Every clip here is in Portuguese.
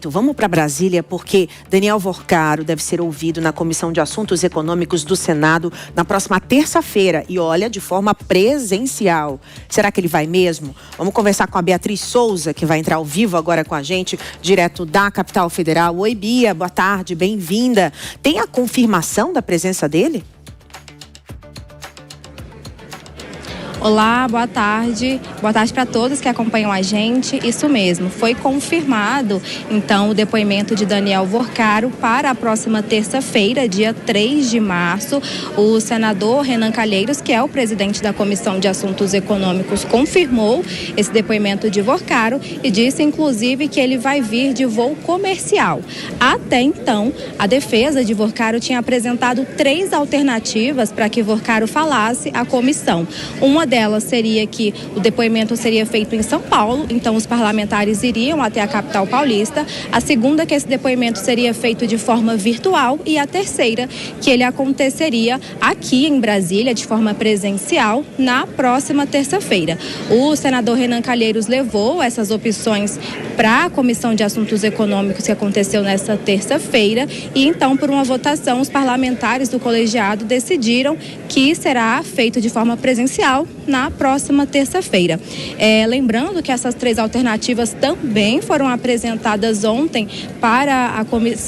Vamos para Brasília porque Daniel Vorcaro deve ser ouvido na Comissão de Assuntos Econômicos do Senado na próxima terça-feira e olha, de forma presencial. Será que ele vai mesmo? Vamos conversar com a Beatriz Souza, que vai entrar ao vivo agora com a gente, direto da capital federal. Oi, Bia, boa tarde, bem-vinda. Tem a confirmação da presença dele? Olá, boa tarde. Boa tarde para todos que acompanham a gente. Isso mesmo, foi confirmado, então, o depoimento de Daniel Vorcaro para a próxima terça-feira, dia 3 de março. O senador Renan Calheiros, que é o presidente da Comissão de Assuntos Econômicos, confirmou esse depoimento de Vorcaro e disse, inclusive, que ele vai vir de voo comercial. Até então, a defesa de Vorcaro tinha apresentado 3 alternativas para que Vorcaro falasse à comissão. Uma delas seria que o depoimento seria feito em São Paulo, então os parlamentares iriam até a capital paulista. A segunda, que esse depoimento seria feito de forma virtual, e a terceira, que ele aconteceria aqui em Brasília de forma presencial na próxima terça-feira. O senador Renan Calheiros levou essas opções para a Comissão de Assuntos Econômicos, que aconteceu nesta terça-feira, e então, por uma votação, os parlamentares do colegiado decidiram que será feito de forma presencial na próxima terça-feira. Lembrando que essas 3 alternativas também foram apresentadas ontem para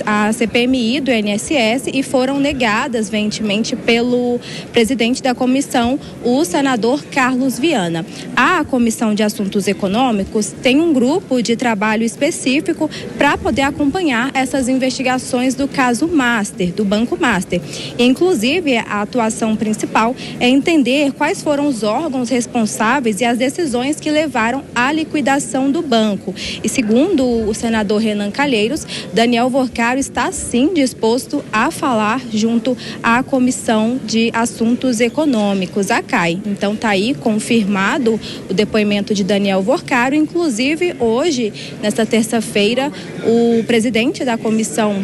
a CPMI do INSS e foram negadas veementemente pelo presidente da comissão, o senador Carlos Viana. A Comissão de Assuntos Econômicos tem um grupo de trabalho específico para poder acompanhar essas investigações do caso Master, do Banco Master. E, inclusive, a atuação principal é entender quais foram os órgãos responsáveis e as decisões que levaram à liquidação do banco. E segundo o senador Renan Calheiros, Daniel Vorcaro está sim disposto a falar junto à Comissão de Assuntos Econômicos, a CAI. Então está aí confirmado o depoimento de Daniel Vorcaro. Inclusive hoje, nesta terça-feira, o presidente da Comissão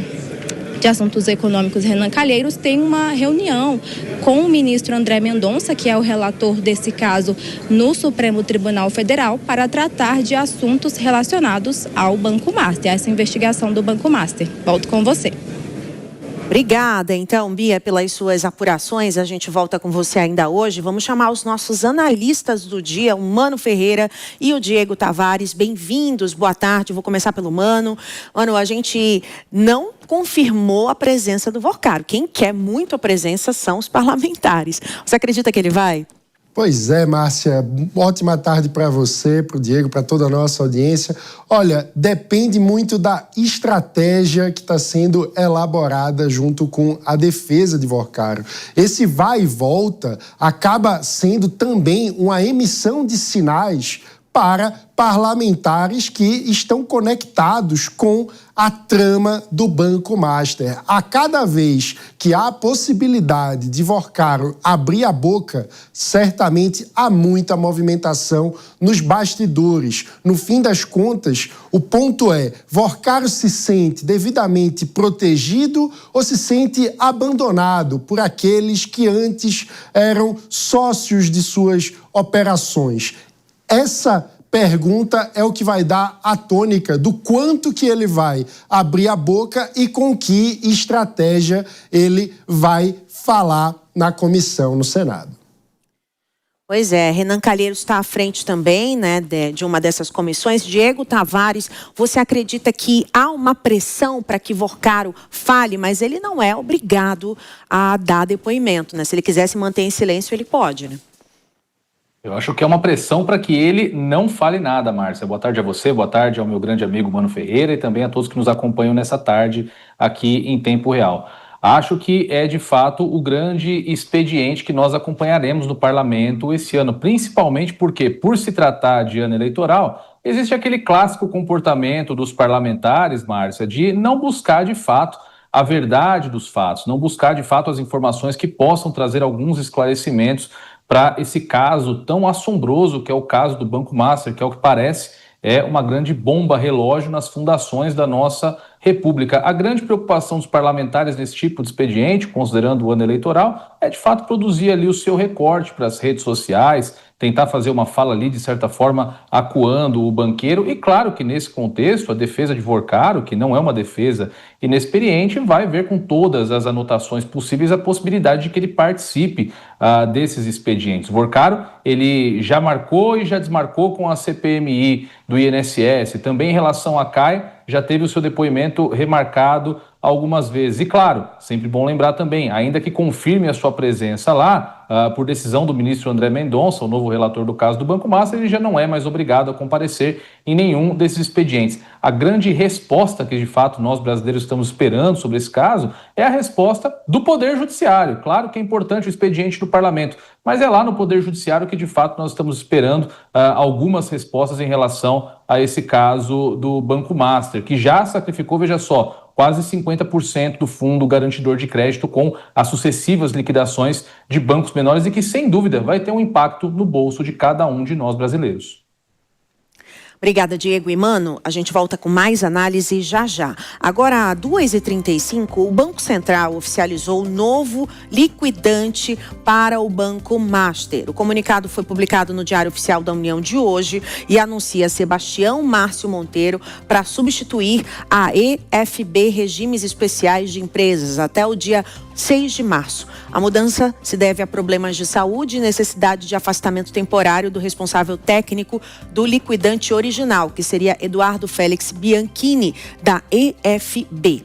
de Assuntos Econômicos, Renan Calheiros, tem uma reunião com o ministro André Mendonça, que é o relator desse caso no Supremo Tribunal Federal, para tratar de assuntos relacionados ao Banco Master, essa investigação do Banco Master. Volto com você. Obrigada, então, Bia, pelas suas apurações. A gente volta com você ainda hoje. Vamos chamar os nossos analistas do dia, o Mano Ferreira e o Diego Tavares. Bem-vindos, boa tarde. Vou começar pelo Mano. Mano, a gente não confirmou a presença do Vorcaro. Quem quer muito a presença são os parlamentares. Você acredita que ele vai? Pois é, Márcia, ótima tarde para você, para o Diego, para toda a nossa audiência. Olha, depende muito da estratégia que está sendo elaborada junto com a defesa de Vorcaro. Esse vai e volta acaba sendo também uma emissão de sinais para parlamentares que estão conectados com a trama do Banco Master. A cada vez que há a possibilidade de Vorcaro abrir a boca, certamente há muita movimentação nos bastidores. No fim das contas, o ponto é, Vorcaro se sente devidamente protegido ou se sente abandonado por aqueles que antes eram sócios de suas operações? Essa pergunta é o que vai dar a tônica do quanto que ele vai abrir a boca e com que estratégia ele vai falar na comissão no Senado. Pois é, Renan Calheiros está à frente também, né, de uma dessas comissões. Diego Tavares, você acredita que há uma pressão para que Vorcaro fale, mas ele não é obrigado a dar depoimento, né? Se ele quiser se manter em silêncio, ele pode, né? Eu acho que é uma pressão para que ele não fale nada, Márcia. Boa tarde a você, boa tarde ao meu grande amigo Mano Ferreira e também a todos que nos acompanham nessa tarde aqui em tempo real. Acho que é, de fato, o grande expediente que nós acompanharemos no parlamento esse ano, principalmente porque, por se tratar de ano eleitoral, existe aquele clássico comportamento dos parlamentares, Márcia, de não buscar, de fato, a verdade dos fatos, não buscar, de fato, as informações que possam trazer alguns esclarecimentos para esse caso tão assombroso que é o caso do Banco Master, que é o que parece uma grande bomba relógio nas fundações da nossa República. A grande preocupação dos parlamentares nesse tipo de expediente, considerando o ano eleitoral, é de fato produzir ali o seu recorte para as redes sociais, tentar fazer uma fala ali, de certa forma, acuando o banqueiro. E claro que nesse contexto, a defesa de Vorcaro, que não é uma defesa inexperiente, vai ver com todas as anotações possíveis a possibilidade de que ele participe desses expedientes. Vorcaro, ele já marcou e já desmarcou com a CPMI do INSS. Também em relação à CAI, já teve o seu depoimento remarcado algumas vezes. E claro, sempre bom lembrar também, ainda que confirme a sua presença lá, por decisão do ministro André Mendonça, o novo relator do caso do Banco Master, ele já não é mais obrigado a comparecer em nenhum desses expedientes. A grande resposta que, de fato, nós brasileiros estamos esperando sobre esse caso é a resposta do Poder Judiciário. Claro que é importante o expediente do Parlamento, mas é lá no Poder Judiciário que, de fato, nós estamos esperando algumas respostas em relação a esse caso do Banco Master, que já sacrificou, veja só, quase 50% do fundo garantidor de crédito com as sucessivas liquidações de bancos menores e que, sem dúvida, vai ter um impacto no bolso de cada um de nós brasileiros. Obrigada, Diego e Mano. A gente volta com mais análise já. Agora, às 2h35, o Banco Central oficializou o novo liquidante para o Banco Master. O comunicado foi publicado no Diário Oficial da União de hoje e anuncia Sebastião Márcio Monteiro para substituir a EFB Regimes Especiais de Empresas até o dia 6 de março. A mudança se deve a problemas de saúde e necessidade de afastamento temporário do responsável técnico do liquidante original, que seria Eduardo Félix Bianchini, da EFB.